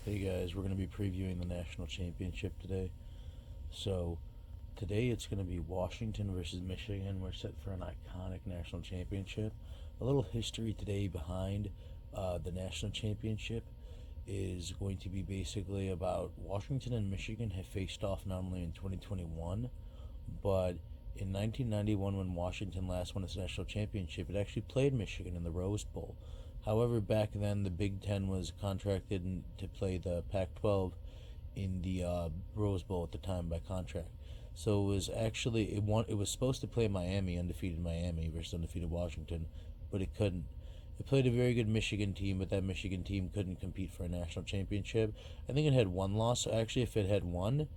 Hey guys, we're going to be previewing the national championship today. So, today it's going to be Washington versus Michigan. We're set for an iconic national championship. A little history today behind the national championship is going to be basically about Washington and Michigan have faced off not only in 2021, but in 1991 when Washington last won its national championship, it actually played Michigan in the Rose Bowl. However, back then the Big Ten was contracted to play the Pac-12 in the Rose Bowl at the time by contract. So it was actually it was supposed to play Miami, undefeated Miami versus undefeated Washington, but it couldn't. It played a very good Michigan team, but that Michigan team couldn't compete for a national championship. I think it had one loss. So actually, if it had won,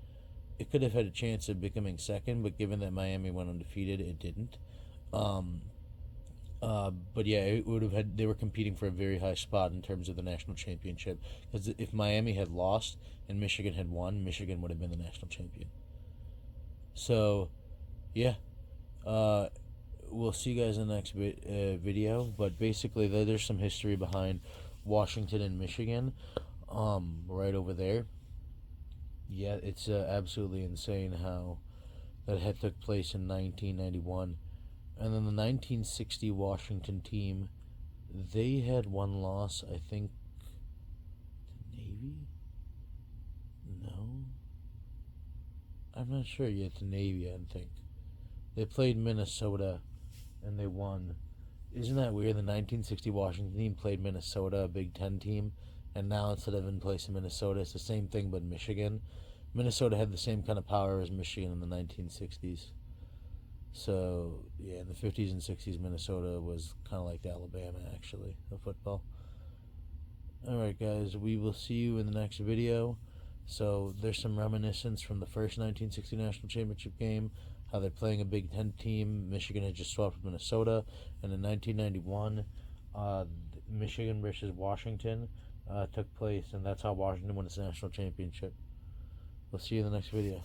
it could have had a chance of becoming second. But given that Miami went undefeated, it didn't. Um, but yeah, it would have had. They were competing for a very high spot in terms of the national championship. Because if Miami had lost and Michigan had won, Michigan would have been the national champion. So, yeah, we'll see you guys in the next video. But basically, there's some history behind Washington and Michigan, right over there. Yeah, it's absolutely insane how that had took place in 1991. And then the 1960 Washington team, they had one loss, I think, to Navy? No? I'm not sure yet, to Navy, I think. They played Minnesota, and they won. Isn't that weird? The 1960 Washington team played Minnesota, a Big Ten team, and now instead of in place in Minnesota, it's the same thing but Michigan. Minnesota had the same kind of power as Michigan in the 1960s. So, yeah, in the 50s and 60s, Minnesota was kind of like Alabama, actually, of football. Alright, guys, we will see you in the next video. So, there's some reminiscence from the first 1960 National Championship game, how they're playing a Big Ten team. Michigan had just swapped with Minnesota. And in 1991, Michigan versus Washington took place, and that's how Washington won its national championship. We'll see you in the next video.